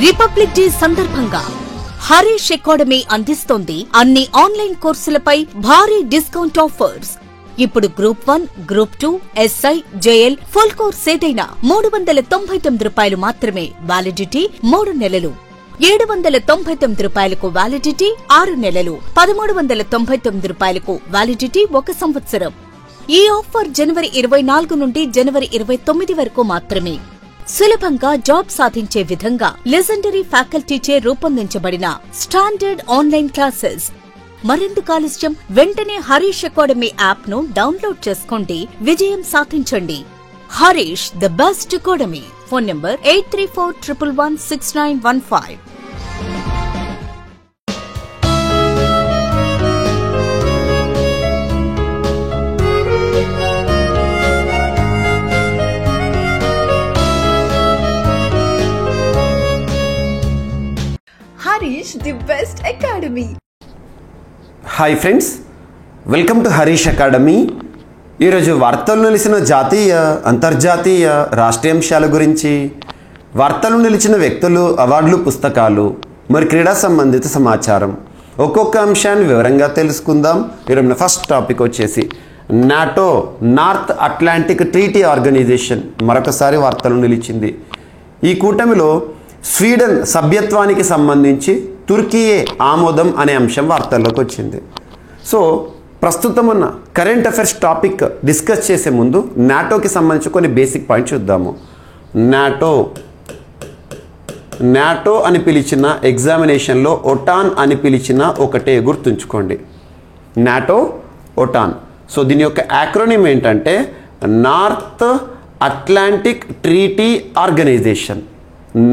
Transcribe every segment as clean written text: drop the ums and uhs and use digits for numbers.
Republic day సందర్భంగా Harish academy అందిస్తోంది అన్ని ఆన్లైన్ కోర్సులపై భారీ డిస్కౌంట్ ఆఫర్స్. ఇప్పుడు group 1, group 2, SI, JL full course ఏదైనా ₹399 మాత్రమే. వ్యాలిడిటీ 3 నెలలు. ₹799 వ్యాలిడిటీ 6 నెలలు. ₹1399 వ్యాలిడిటీ 1 సంవత్సరం. ఈ ఆఫర్ జనవరి 24 నుండి జనవరి 29 వరకు మాత్రమే. సులభంగా జాబ్ సాధించే విధంగా లెజెండరీ ఫ్యాకల్టీచే రూపొందించబడిన స్టాండర్డ్ ఆన్లైన్ క్లాసెస్. మరెందుకు ఆలస్యం? వెంటనే హరీష్ అకాడమీ యాప్ ను డౌన్లోడ్ చేసుకోండి, విజయం సాధించండి. Harish the best academy. Phone number 8341116915. Harish, the best academy. Hi friends, welcome to Harish academy. ఈరోజు వార్తలు నిలిచిన జాతీయ, అంతర్జాతీయ, రాష్ట్రీయ అంశాల గురించి, వార్తలు నిలిచిన వ్యక్తులు, అవార్డులు, పుస్తకాలు, మరి క్రీడా సంబంధిత సమాచారం, ఒక్కొక్క అంశాన్ని వివరంగా తెలుసుకుందాం. ఈరోజు ఫస్ట్ టాపిక్ వచ్చేసి NATO, North Atlantic Treaty Organisation మరొకసారి వార్తలు నిలిచింది. ఈ కూటమిలో స్వీడన్ సభ్యత్వానికి సంబంధించి తుర్కీయే ఆమోదం అనే అంశం వార్తల్లోకి వచ్చింది. సో ప్రస్తుతం ఉన్న కరెంట్ అఫైర్స్ టాపిక్ డిస్కస్ చేసే ముందు నాటోకి సంబంధించి కొన్ని బేసిక్ పాయింట్స్ చూద్దాము. నాటో అని పిలిచిన ఎగ్జామినేషన్లో ఒటాన్ అని పిలిచిన ఒకటే గుర్తుంచుకోండి. నాటో, ఒటాన్. సో దీని యొక్క యాక్రోనిమ్ ఏంటంటే North Atlantic Treaty Organisation.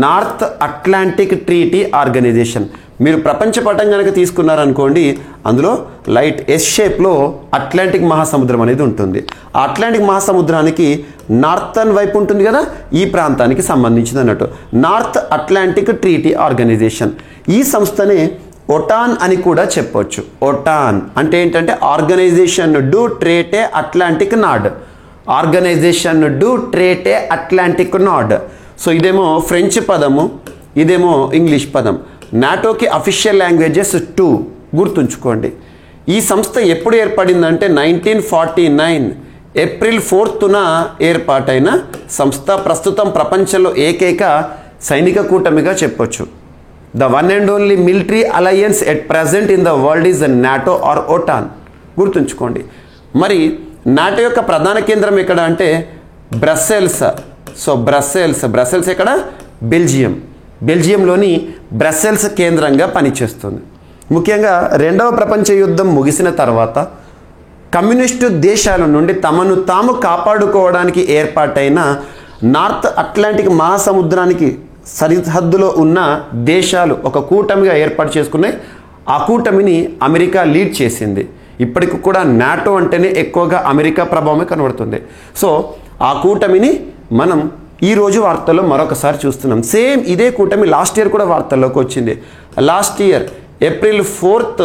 North Atlantic Treaty Organisation. మీరు ప్రపంచ పటం కనుక తీసుకున్నారనుకోండి, అందులో లైట్ ఎస్ షేప్లో అట్లాంటిక్ మహాసముద్రం అనేది ఉంటుంది. ఆ అట్లాంటిక్ మహాసముద్రానికి నార్థన్ వైపు ఉంటుంది కదా, ఈ ప్రాంతానికి సంబంధించింది అన్నట్టు నార్త్ అట్లాంటిక్ ట్రీటీ ఆర్గనైజేషన్. ఈ సంస్థనే ఒటాన్ అని కూడా చెప్పొచ్చు. ఒటాన్ అంటే ఏంటంటే ఆర్గనైజేషన్ డు ట్రేటే అట్లాంటిక్ నాడ్. ఆర్గనైజేషన్ డు ట్రేటే అట్లాంటిక్ నాడ్. సో ఇదేమో ఫ్రెంచ్ పదము, ఇదేమో ఇంగ్లీష్ పదం. నాటోకి అఫీషియల్ లాంగ్వేజెస్ 2 గుర్తుంచుకోండి. ఈ సంస్థ ఎప్పుడు ఏర్పడిందంటే 1949 ఏప్రిల్ 4న ఏర్పాటైన సంస్థ. ప్రస్తుతం ప్రపంచంలో ఏకైక సైనిక కూటమిగా చెప్పొచ్చు. The one and only military alliance at present in the world is NATO or OTAN. గుర్తుంచుకోండి. మరి నాటో యొక్క ప్రధాన కేంద్రం ఎక్కడ అంటే బ్రస్సెల్స్. సో బ్రస్సెల్స్ ఎక్కడ? బెల్జియంలోని బ్రస్సెల్స్ కేంద్రంగా పనిచేస్తుంది. ముఖ్యంగా 2వ ప్రపంచ యుద్ధం ముగిసిన తర్వాత కమ్యూనిస్టు దేశాల నుండి తమను తాము కాపాడుకోవడానికి ఏర్పాటైన నార్త్ అట్లాంటిక్ మహాసముద్రానికి సరిహద్దులో ఉన్న దేశాలు ఒక కూటమిగా ఏర్పాటు చేసుకున్నాయి. ఆ కూటమిని అమెరికా లీడ్ చేసింది. ఇప్పటికి కూడా నాటో అంటేనే ఎక్కువగా అమెరికా ప్రభావమే కనబడుతుంది. సో ఆ కూటమిని మనం ఈరోజు వార్తల్లో మరొకసారి చూస్తున్నాం. సేమ్ ఇదే కూటమి లాస్ట్ ఇయర్ కూడా వార్తల్లోకి వచ్చింది. లాస్ట్ ఇయర్ ఏప్రిల్ 4th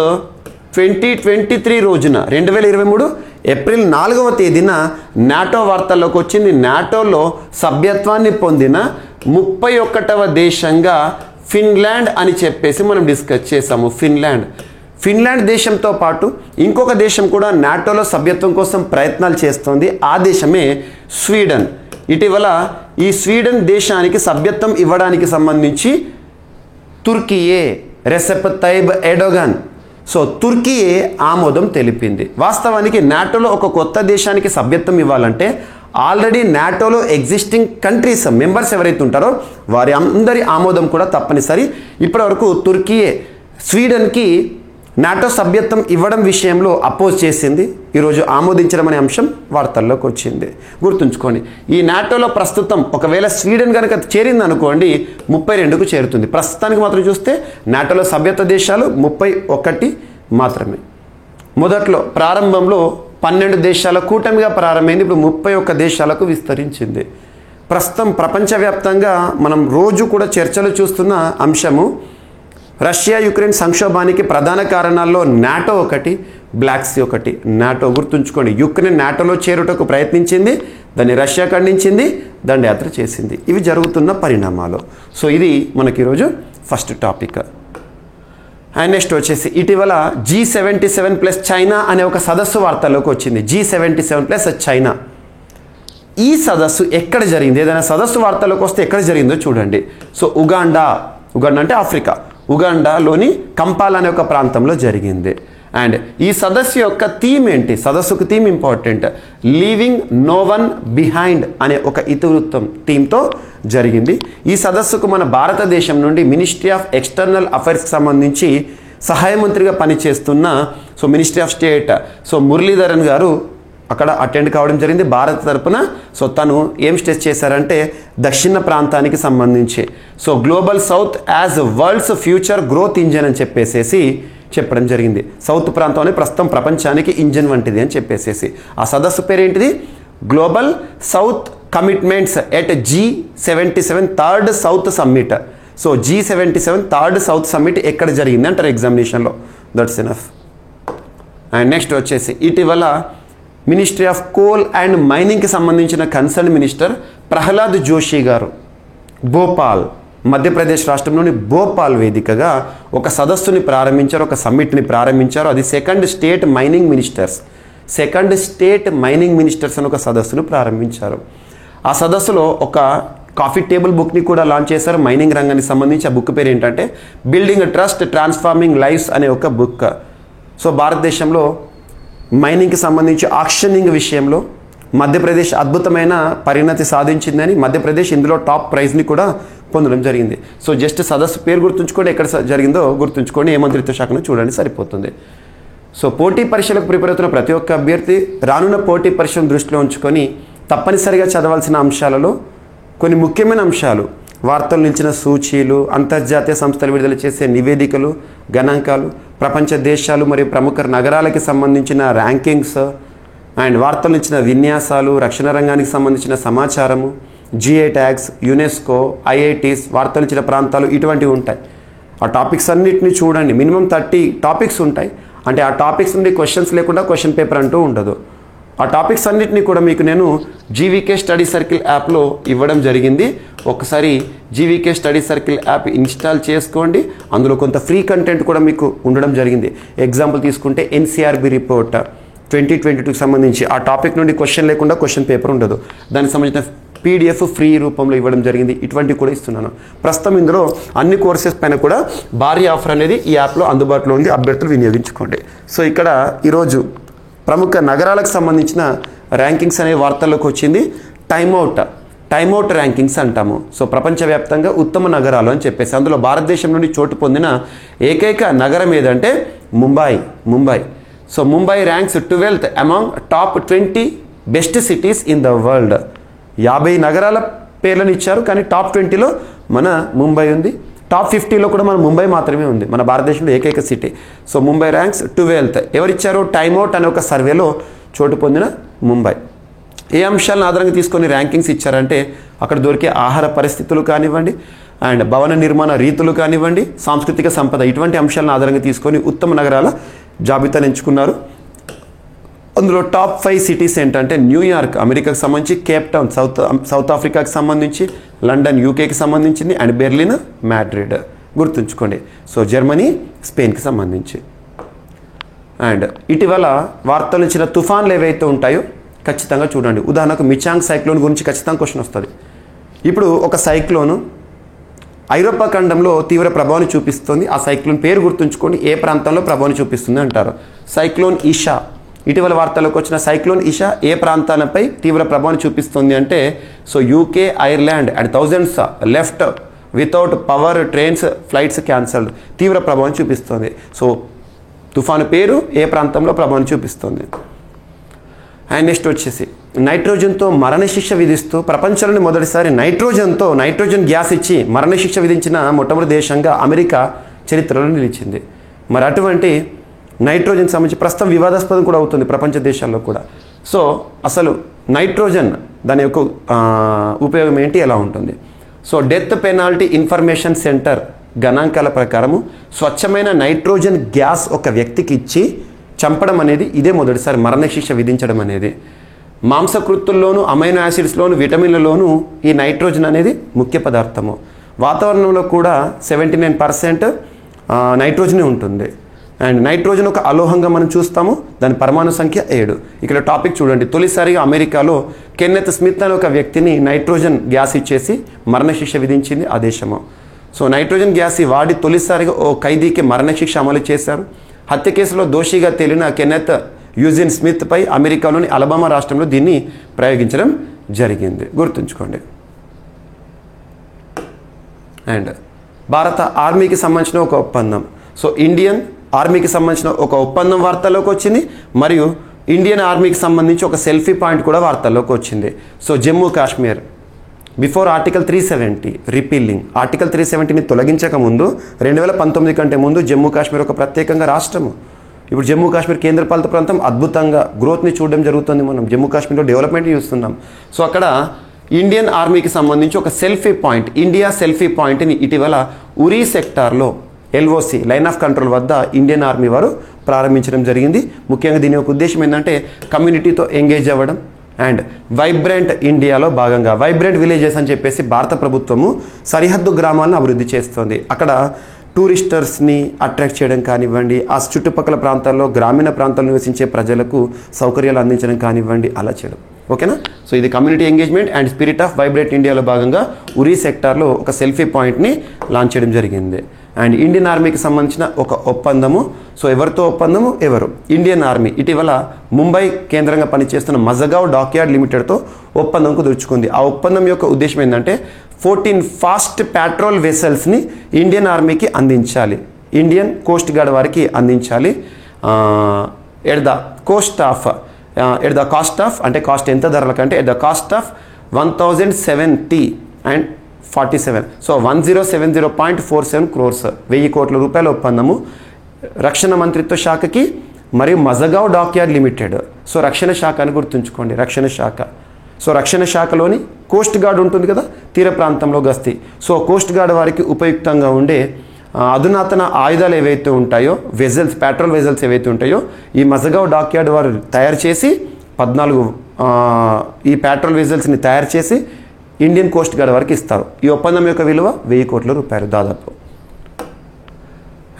2023 రోజున 2023 ఏప్రిల్ 4వ తేదీన నాటో వార్తల్లోకి వచ్చింది. నాటోలో సభ్యత్వాన్ని పొందిన 31వ దేశంగా ఫిన్లాండ్ అని చెప్పేసి మనం డిస్కస్ చేసాము. ఫిన్లాండ్ దేశంతో పాటు ఇంకొక దేశం కూడా నాటోలో సభ్యత్వం కోసం ప్రయత్నాలు చేస్తోంది. ఆ దేశమే స్వీడన్. ఇటీవల ఈ స్వీడన్ దేశానికి సభ్యత్వం ఇవ్వడానికి సంబంధించి తుర్కీయే, రెసెప్ తయ్యిబ్ ఎర్డోగాన్, సో తుర్కీయే ఆమోదం తెలిపింది. వాస్తవానికి నాటోలో ఒక కొత్త దేశానికి సభ్యత్వం ఇవ్వాలంటే ఆల్రెడీ నాటోలో ఎగ్జిస్టింగ్ కంట్రీస్ మెంబర్స్ ఎవరైతే ఉంటారో వారి అందరి ఆమోదం కూడా తప్పనిసరి. ఇప్పటివరకు తుర్కీయే స్వీడన్కి నాటో సభ్యత్వం ఇవ్వడం విషయంలో అపోజ్ చేసింది. ఈరోజు ఆమోదించడం అనే అంశం వార్తల్లోకి వచ్చింది. గుర్తుంచుకోండి, ఈ నాటోలో ప్రస్తుతం ఒకవేళ స్వీడన్ కనుక చేరింది అనుకోండి 32కు చేరుతుంది. ప్రస్తుతానికి మాత్రం చూస్తే నాటోలో సభ్యత్వ దేశాలు 31 మాత్రమే. మొదట్లో ప్రారంభంలో 12 దేశాల కూటమిగా ప్రారంభమైంది. ఇప్పుడు 31 దేశాలకు విస్తరించింది. ప్రస్తుతం ప్రపంచవ్యాప్తంగా మనం రోజు కూడా చర్చలు చూస్తున్న అంశము రష్యా యుక్రెయిన్ సంక్షోభానికి ప్రధాన కారణాల్లో నాటో ఒకటి, బ్లాక్ సీ ఒకటి. నాటో గుర్తుంచుకోండి, యుక్రెయిన్ నాటోలో చేరుటకు ప్రయత్నించింది. దాన్ని రష్యా ఖండించింది, దండయాత్ర చేసింది. ఇవి జరుగుతున్న పరిణామాలు. సో ఇది మనకి ఈరోజు ఫస్ట్ టాపిక్. అండ్ నెక్స్ట్ వచ్చేసి ఇటీవల G77 ప్లస్ చైనా అనే ఒక సదస్సు వార్తల్లోకి వచ్చింది. G77 plus China. ఈ సదస్సు ఎక్కడ జరిగింది? ఏదైనా సదస్సు వార్తల్లోకి వస్తే ఎక్కడ జరిగిందో చూడండి. సో ఉగాండా అంటే ఆఫ్రికా, ఉగాండాలోని కంపాలా అనే ఒక ప్రాంతంలో జరిగింది. అండ్ ఈ సదస్సు యొక్క థీమ్ ఏంటి? సదస్సుకు theme important. Leaving no one behind అనే ఒక ఇతివృత్తం థీమ్తో జరిగింది. ఈ సదస్సుకు మన భారతదేశం నుండి మినిస్ట్రీ ఆఫ్ ఎక్స్టర్నల్ అఫైర్స్కి సంబంధించి సహాయ మంత్రిగా పనిచేస్తున్న మినిస్ట్రీ ఆఫ్ స్టేట్ మురళీధరన్ గారు అక్కడ అటెండ్ కావడం జరిగింది భారత్ తరపున. తను ఏం స్ట్రెస్ చేశారంటే దక్షిణ ప్రాంతానికి సంబంధించి global south as world's future growth engine అని చెప్పేసేసి చెప్పడం జరిగింది. సౌత్ ప్రాంతం అనేది ప్రస్తుతం ప్రపంచానికి ఇంజన్ వంటిది అని చెప్పేసేసి. ఆ సదస్సు పేరేంటిది? Global south commitments at G77 third south summit. G77 third south summit ఎక్కడ జరిగింది అంటారు ఎగ్జామినేషన్లో. That's enough. అండ్ నెక్స్ట్ వచ్చేసి ఇటీవల మినిస్ట్రీ ఆఫ్ కోల్ అండ్ మైనింగ్కి సంబంధించిన కన్సర్న్ మినిస్టర్ ప్రహ్లాద్ జోషి గారు భోపాల్, మధ్యప్రదేశ్ రాష్ట్రంలోని భోపాల్ వేదికగా ఒక సదస్సుని ప్రారంభించారు, ఒక సమ్మిట్ని ప్రారంభించారు. అది సెకండ్ స్టేట్ మైనింగ్ మినిస్టర్స్ అని ఒక సదస్సును ప్రారంభించారు. ఆ సదస్సులో ఒక కాఫీ టేబుల్ బుక్ని కూడా లాంచ్ చేశారు మైనింగ్ రంగానికి సంబంధించి. ఆ బుక్ పేరు ఏంటంటే బిల్డింగ్ ట్రస్ట్ ట్రాన్స్ఫార్మింగ్ లైఫ్స్ అనే ఒక బుక్. భారతదేశంలో మైనింగ్కి సంబంధించి ఆక్షనింగ్ విషయంలో మధ్యప్రదేశ్ అద్భుతమైన పరిణతి సాధించిందని, మధ్యప్రదేశ్ ఇందులో టాప్ ప్రైజ్ని కూడా పొందడం జరిగింది. జస్ట్ సదస్సు పేరు గుర్తుంచుకోండి, ఎక్కడ జరిగిందో గుర్తుంచుకోండి, ఏ మంత్రిత్వ శాఖను చూడండి సరిపోతుంది. పోటీ పరీక్షలకు ప్రిపేర్ అవుతున్న ప్రతి ఒక్క అభ్యర్థి రానున్న పోటీ పరీక్షను దృష్టిలో ఉంచుకొని తప్పనిసరిగా చదవాల్సిన అంశాలలో కొన్ని ముఖ్యమైన అంశాలు: వార్తలు నిలిచిన సూచీలు, అంతర్జాతీయ సంస్థలు విడుదల చేసే నివేదికలు, గణాంకాలు, ప్రపంచ దేశాలు మరియు ప్రముఖ నగరాలకి సంబంధించిన ర్యాంకింగ్స్, అండ్ వార్తలు నిలిచిన విన్యాసాలు, రక్షణ రంగానికి సంబంధించిన సమాచారము, GI ట్యాగ్స్, యునెస్కో, IITs, వార్తలు ఇచ్చిన ప్రాంతాలు, ఇటువంటివి ఉంటాయి. ఆ టాపిక్స్ అన్నిటిని చూడండి. మినిమం 30 టాపిక్స్ ఉంటాయి. అంటే ఆ టాపిక్స్ నుండి క్వశ్చన్స్ లేకుండా క్వశ్చన్ పేపర్ అంటూ ఉండదు. ఆ టాపిక్స్ అన్నిటినీ కూడా మీకు నేను GVK స్టడీ సర్కిల్ యాప్లో ఇవ్వడం జరిగింది. ఒకసారి GVK study circle app install చేసుకోండి. అందులో కొంత ఫ్రీ కంటెంట్ కూడా మీకు ఉండడం జరిగింది. ఎగ్జాంపుల్ తీసుకుంటే NCRB రిపోర్ట్ 2022కి సంబంధించి ఆ టాపిక్ నుండి క్వశ్చన్ లేకుండా క్వశ్చన్ పేపర్ ఉండదు. దానికి సంబంధించిన PDF ఫ్రీ రూపంలో ఇవ్వడం జరిగింది. ఇటువంటివి కూడా ఇస్తున్నాను. ప్రస్తుతం ఇందులో అన్ని కోర్సెస్ పైన కూడా భారీ ఆఫర్ అనేది ఈ యాప్లో అందుబాటులో ఉంది. అభ్యర్థులు వినియోగించుకోండి. ఈక్కడ ఈరోజు ప్రముఖ నగరాలకు సంబంధించిన ర్యాంకింగ్స్ అనే వార్తల్లోకి వచ్చింది. టైమ్అవుట్ ర్యాంకింగ్స్ అంటాము. ప్రపంచవ్యాప్తంగా ఉత్తమ నగరాలు అని చెప్పేసి అందులో భారతదేశం నుండి చోటు పొందిన ఏకైక నగరం ఏదంటే Mumbai. Mumbai ranks 12th among top 20 best cities in the world. 50 నగరాల పేర్లను ఇచ్చారు, కానీ టాప్ 20లో మన ముంబై ఉంది. టాప్ 50లో కూడా మన ముంబై మాత్రమే ఉంది, మన భారతదేశంలో ఏకైక సిటీ. Mumbai ranks 12th. ఎవరిచ్చారు? టైమ్అవుట్ అనే ఒక సర్వేలో చోటు పొందిన ముంబై. ఏ అంశాలను ఆధారంగా తీసుకొని ర్యాంకింగ్స్ ఇచ్చారంటే అక్కడ దొరికే ఆహార పరిస్థితులు కానివ్వండి, అండ్ భవన నిర్మాణ రీతులు కానివ్వండి, సాంస్కృతిక సంపద, ఇటువంటి అంశాలను ఆధారంగా తీసుకొని ఉత్తమ నగరాల జాబితాను ఎంచుకున్నారు. అందులో టాప్ 5 సిటీస్ ఏంటంటే న్యూయార్క్ అమెరికాకి సంబంధించి, కేప్ టౌన్ సౌత్ ఆఫ్రికాకి సంబంధించి, లండన్ UKకి సంబంధించింది, అండ్ బెర్లిన్ మాడ్రిడ్ గుర్తుంచుకోండి. జర్మనీ స్పెయిన్కి సంబంధించి. అండ్ ఇటీవల వార్తలు ఇచ్చిన తుఫాన్లు ఏవైతే ఉంటాయో ఖచ్చితంగా చూడండి. ఉదాహరణకు మిచాంగ్ సైక్లోన్ గురించి ఖచ్చితంగా క్వశ్చన్ వస్తుంది. ఇప్పుడు ఒక సైక్లోను ఐరోపా ఖండంలో తీవ్ర ప్రభావాన్ని చూపిస్తుంది. ఆ సైక్లోన్ పేరు గుర్తుంచుకొని ఏ ప్రాంతంలో ప్రభావాన్ని చూపిస్తుంది అంటారు. సైక్లోన్ ఇషా. ఇటీవల వార్తల్లోకి వచ్చిన సైక్లోన్ ఇషా ఏ ప్రాంతాలపై తీవ్ర ప్రభావాన్ని చూపిస్తుంది అంటే UK, Ireland and thousands left without power, trains, flights cancelled. తీవ్ర ప్రభావం చూపిస్తుంది. తుఫాను పేరు ఏ ప్రాంతంలో ప్రభావం చూపిస్తుంది. అండ్ నెక్స్ట్ వచ్చేసి నైట్రోజన్తో మరణశిక్ష విధిస్తూ ప్రపంచంలోని మొదటిసారి నైట్రోజన్ గ్యాస్ ఇచ్చి మరణశిక్ష విధించిన మొట్టమొదటి దేశంగా అమెరికా చరిత్రలో నిలిచింది. మరి అటువంటి నైట్రోజన్ సంబంధించి ప్రస్తుతం వివాదాస్పదం కూడా అవుతుంది ప్రపంచ దేశాల్లో కూడా. అసలు నైట్రోజన్ దాని యొక్క ఉపయోగం ఏంటి, ఎలా ఉంటుంది? డెత్ పెనాల్టీ ఇన్ఫర్మేషన్ సెంటర్ గణాంకాల ప్రకారము స్వచ్ఛమైన నైట్రోజన్ గ్యాస్ ఒక వ్యక్తికి ఇచ్చి చంపడం అనేది ఇదే మొదటిసారి మరణశిక్ష విధించడం అనేది. మాంసకృత్తుల్లోను, అమైనో యాసిడ్స్లోను, విటమిన్లలోను ఈ నైట్రోజన్ అనేది ముఖ్య పదార్థము. వాతావరణంలో కూడా 79% నైట్రోజనే ఉంటుంది. అండ్ నైట్రోజన్ ఒక అలోహంగా మనం చూస్తాము. దాని పరమాణు సంఖ్య 7. ఇక్కడ టాపిక్ చూడండి. తొలిసారిగా అమెరికాలో కెన్నెత్ స్మిత్ అనే ఒక వ్యక్తిని నైట్రోజన్ గ్యాస్ ఇచ్చేసి మరణశిక్ష విధించింది ఆ దేశము. సో నైట్రోజన్ గ్యాస్ వాడి తొలిసారిగా ఓ ఖైదీకి మరణశిక్ష అమలు చేశారు. హత్య కేసులో దోషిగా తేలిన కెన్నెత్ యూజిన్ స్మిత్ పై అమెరికాలోని అలబామా రాష్ట్రంలో దీన్ని ప్రయోగించడం జరిగింది. గుర్తుంచుకోండి. అండ్ భారత ఆర్మీకి సంబంధించిన ఒక ఒప్పందం. సో ఇండియన్ ఆర్మీకి సంబంధించిన ఒక ఒప్పందం వార్తల్లోకి వచ్చింది. మరియు ఇండియన్ ఆర్మీకి సంబంధించి ఒక సెల్ఫీ పాయింట్ కూడా వార్తల్లోకి వచ్చింది. So Jammu Kashmir before article 370 repealing, article 370ని తొలగించక ముందు 2019 కంటే ముందు జమ్మూ కాశ్మీర్ ఒక ప్రత్యేకంగా రాష్ట్రము. ఇప్పుడు జమ్మూ కాశ్మీర్ కేంద్రపాలిత ప్రాంతం అద్భుతంగా గ్రోత్ని చూడడం జరుగుతుంది. మనం జమ్మూ కాశ్మీర్లో డెవలప్మెంట్ చూస్తున్నాం. సో అక్కడ ఇండియన్ ఆర్మీకి సంబంధించి ఒక సెల్ఫీ పాయింట్, ఇండియా సెల్ఫీ పాయింట్ని ఇటీవల ఉరీ సెక్టార్లో LOC లైన్ ఆఫ్ కంట్రోల్ వద్ద ఇండియన్ ఆర్మీ వారు ప్రారంభించడం జరిగింది. ముఖ్యంగా దీని యొక్క ఉద్దేశం ఏంటంటే కమ్యూనిటీతో ఎంగేజ్ అవ్వడం అండ్ వైబ్రెంట్ ఇండియాలో భాగంగా వైబ్రెంట్ విలేజెస్ అని చెప్పేసి భారత ప్రభుత్వము సరిహద్దు గ్రామాలను అభివృద్ధి చేస్తుంది. అక్కడ టూరిస్టర్స్ని అట్రాక్ట్ చేయడం కానివ్వండి, ఆ చుట్టుపక్కల ప్రాంతాల్లో గ్రామీణ ప్రాంతాల్లో నివసించే ప్రజలకు సౌకర్యాలు అందించడం కానివ్వండి, అలా చేయడం. ఓకేనా? సో ఇది community engagement and spirit of vibrant ఇండియాలో భాగంగా ఉరీ సెక్టార్లో ఒక సెల్ఫీ పాయింట్ని లాంచ్ చేయడం జరిగింది. అండ్ ఇండియన్ ఆర్మీకి సంబంధించిన ఒక ఒప్పందము. సో ఎవరితో ఒప్పందము? ఎవరు? ఇండియన్ ఆర్మీ ఇటీవల ముంబై కేంద్రంగా పనిచేస్తున్న మజగావ్ డాక్యార్డ్ లిమిటెడ్తో ఒప్పందం కుదుర్చుకుంది. ఆ ఒప్పందం యొక్క ఉద్దేశం ఏంటంటే 14 ఫాస్ట్ పెట్రోల్ వెసల్స్ని ఇండియన్ ఆర్మీకి అందించాలి, ఇండియన్ కోస్ట్ గార్డ్ వారికి అందించాలి. ఎట్ ద కాస్ట్ ఆఫ్ అంటే కాస్ట్ ఎంత ధరలకంటే at the cost of 1070.47. So 1070.47 crores, 1000 కోట్ల రూపాయల ఒప్పందము రక్షణ మంత్రిత్వ శాఖకి మరియు మజగావ్ డాక్యార్డ్ లిమిటెడ్. సో రక్షణ శాఖ అని గుర్తుంచుకోండి, రక్షణ శాఖ. సో రక్షణ శాఖలోని కోస్ట్ గార్డ్ ఉంటుంది కదా, తీర ప్రాంతంలో గస్తీ. సో కోస్ట్ గార్డ్ వారికి ఉపయుక్తంగా ఉండే అధునాతన ఆయుధాలు ఏవైతే ఉంటాయో, వెజల్స్, పెట్రోల్ వెజల్స్ ఏవైతే ఉంటాయో ఈ మజగావ్ డాక్యార్డ్ వారు తయారు చేసి 14 ఈ పెట్రోల్ వెజల్స్ని తయారు చేసి ఇండియన్ కోస్ట్ గార్డ్ వారికి ఇస్తారు. ఈ ఒప్పందం యొక్క విలువ 1000 కోట్ల రూపాయలు దాదాపు.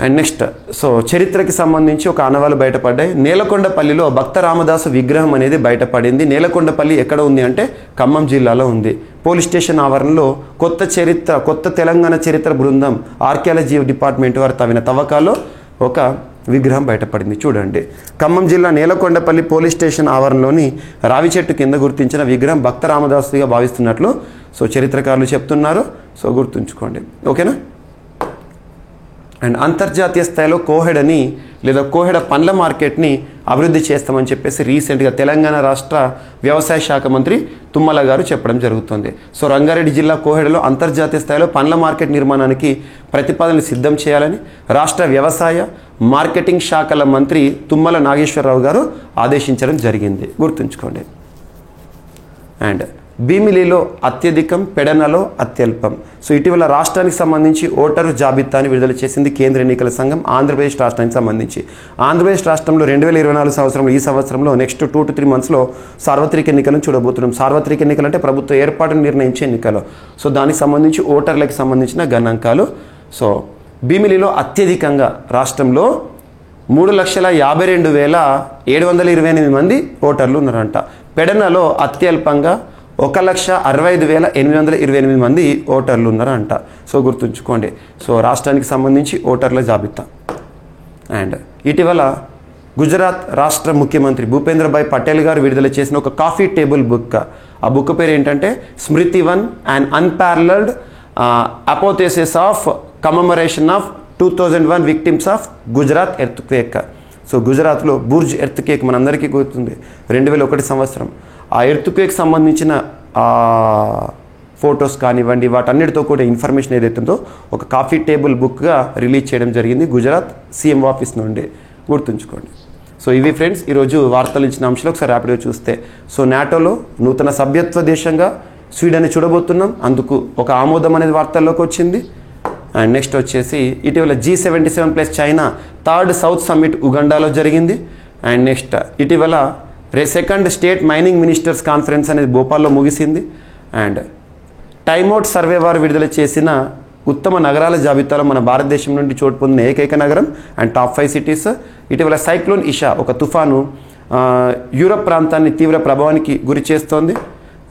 అండ్ నెక్స్ట్, సో చరిత్రకి సంబంధించి ఒక ఆనవాళ్ళు బయటపడ్డాయి. నేలకొండపల్లిలో భక్త రామదాసు విగ్రహం అనేది బయటపడింది. నేలకొండపల్లి ఎక్కడ ఉంది అంటే ఖమ్మం జిల్లాలో ఉంది. పోలీస్ స్టేషన్ ఆవరణలో కొత్త తెలంగాణ చరిత్ర బృందం ఆర్కియాలజీ డిపార్ట్మెంట్ వారు తవ్విన తవ్వకాల్లో ఒక విగ్రహం బయటపడింది. చూడండి, ఖమ్మం జిల్లా నేలకొండపల్లి పోలీస్ స్టేషన్ ఆవరణలోని రావి చెట్టు కింద గుర్తించిన విగ్రహం భక్త రామదాసుగా భావిస్తున్నట్లు సో చరిత్రకారులు చెప్తున్నారు. సో గుర్తుంచుకోండి. ఓకేనా? అండ్ అంతర్జాతీయ స్థాయిలో కోహెడని లేదా కోహెడ పండ్ల మార్కెట్ని అభివృద్ధి చేస్తామని చెప్పేసి రీసెంట్గా తెలంగాణ రాష్ట్ర వ్యవసాయ శాఖ మంత్రి తుమ్మల గారు చెప్పడం జరుగుతుంది. సో రంగారెడ్డి జిల్లా కోహెడలో అంతర్జాతీయ స్థాయిలో పండ్ల మార్కెట్ నిర్మాణానికి ప్రతిపాదనలు సిద్ధం చేయాలని రాష్ట్ర వ్యవసాయ మార్కెటింగ్ శాఖల మంత్రి తుమ్మల నాగేశ్వరరావు గారు ఆదేశించడం జరిగింది. గుర్తుంచుకోండి. అండ్ భీమిలిలో అత్యధికం, పెడనలో అత్యల్పం. సో ఇటీవల రాష్ట్రానికి సంబంధించి ఓటరు జాబితాని విడుదల చేసింది కేంద్ర ఎన్నికల సంఘం ఆంధ్రప్రదేశ్ రాష్ట్రానికి సంబంధించి. ఆంధ్రప్రదేశ్ రాష్ట్రంలో 2024 సంవత్సరంలో ఈ సంవత్సరంలో నెక్స్ట్ 2 to 3 monthsలో సార్వత్రిక ఎన్నికలను చూడబోతున్నాం. సార్వత్రిక ఎన్నికలు అంటే ప్రభుత్వ ఏర్పాటును నిర్ణయించే ఎన్నికలు. సో దానికి సంబంధించి ఓటర్లకు సంబంధించిన గణాంకాలు. సో భీమిలిలో అత్యధికంగా రాష్ట్రంలో 3,52,728 మంది ఓటర్లు ఉన్నారంట. పెడనలో అత్యల్పంగా 1,65,828 మంది ఓటర్లు ఉన్నారంట. సో గుర్తుంచుకోండి. సో రాష్ట్రానికి సంబంధించి ఓటర్ల జాబితా. అండ్ ఇటీవల గుజరాత్ రాష్ట్ర ముఖ్యమంత్రి భూపేంద్రభాయ్ పటేల్ గారు విడుదల చేసిన ఒక కాఫీ టేబుల్ బుక్. ఆ బుక్ పేరు ఏంటంటే Smritivan and unparalleled apotheosis of commemoration of 2001 victims of Gujarat earthquake. So గుజరాత్లో బుర్జ్ ఎర్త్క్వేక్ మనందరికీ గుర్తుంది, 2001 సంవత్సరం. ఆ ఎర్త్క్వేక్ సంబంధించిన ఫొటోస్ కానివ్వండి, వాటన్నిటితో కూడా ఇన్ఫర్మేషన్ ఏదైతుందో ఒక కాఫీ టేబుల్ బుక్గా రిలీజ్ చేయడం జరిగింది గుజరాత్ సీఎం ఆఫీస్ నుండి. గుర్తుంచుకోండి. సో ఇవి ఫ్రెండ్స్ ఈరోజు వార్తలు ఇచ్చిన అంశాలు. ఒకసారి ర్యాపిడ్గా చూస్తే, సో నాటోలో నూతన సభ్యత్వ దేశంగా స్వీడన్ని చూడబోతున్నాం. అందుకు ఒక ఆమోదం అనేది వార్తల్లోకి వచ్చింది. అండ్ నెక్స్ట్ వచ్చేసి ఇటీవల G77+ China 3rd south summit ఉగండాలో జరిగింది. అండ్ నెక్స్ట్ ఇటీవల second state mining ministers conference అనేది భోపాల్లో ముగిసింది. అండ్ టైమ్అవుట్ సర్వే వారు విడుదల చేసిన ఉత్తమ నగరాల జాబితాలో మన భారతదేశం నుండి చోటు పొందిన ఏకైక నగరం అండ్ టాప్ 5 సిటీస్. ఇటీవల సైక్లోన్ ఇషా ఒక తుఫాను యూరప్ ప్రాంతాన్ని తీవ్ర ప్రభావానికి గురి చేస్తోంది.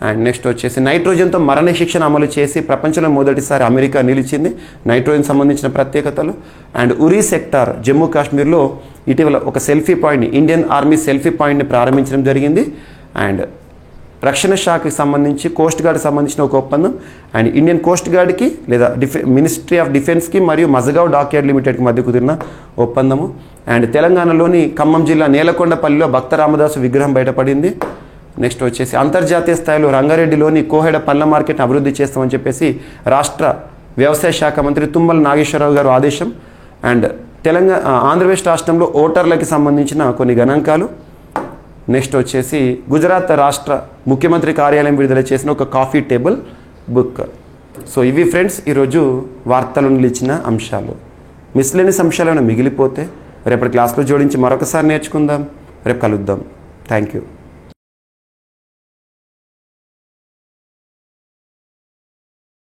అండ్ నెక్స్ట్ వచ్చేసి నైట్రోజన్తో మరణ శిక్షణ అమలు చేసి ప్రపంచంలో మొదటిసారి అమెరికా నిలిచింది నైట్రోజన్ సంబంధించిన ప్రత్యేకతలు. అండ్ ఉరీ సెక్టార్ జమ్మూ కాశ్మీర్లో ఇటీవల ఒక సెల్ఫీ పాయింట్ని ఇండియన్ ఆర్మీ సెల్ఫీ పాయింట్ని ప్రారంభించడం జరిగింది. అండ్ రక్షణ శాఖకి సంబంధించి కోస్ట్ గార్డ్కి సంబంధించిన ఒక ఒప్పందం అండ్ ఇండియన్ కోస్ట్ గార్డ్కి లేదా మినిస్ట్రీ ఆఫ్ డిఫెన్స్కి మరియు మజగావ్ డాక్యార్డ్ లిమిటెడ్కి మధ్య కుదిరిన ఒప్పందము. అండ్ తెలంగాణలోని ఖమ్మం జిల్లా నేలకొండపల్లిలో భక్త రామదాసు విగ్రహం బయటపడింది. నెక్స్ట్ వచ్చేసి అంతర్జాతీయ స్థాయిలో రంగారెడ్డిలోని కోహెడ పళ్ళ మార్కెట్ని అభివృద్ధి చేస్తామని చెప్పేసి రాష్ట్ర వ్యవసాయ శాఖ మంత్రి తుమ్మల నాగేశ్వరరావు గారు ఆదేశం. అండ్ ఆంధ్రప్రదేశ్ రాష్ట్రంలో ఓటర్లకి సంబంధించిన కొన్ని గణాంకాలు. నెక్స్ట్ వచ్చేసి గుజరాత్ రాష్ట్ర ముఖ్యమంత్రి కార్యాలయం విడుదల చేసిన ఒక కాఫీ టేబుల్ బుక్. సో ఇవి ఫ్రెండ్స్ ఈరోజు వార్తలు నిలిచిన అంశాలు. మిస్లేనియస్ అంశాలు ఏమైనా మిగిలిపోతే రేపటి క్లాస్లో జోడించి మరొకసారి నేర్చుకుందాం. రేపు కలుద్దాం. Thank you.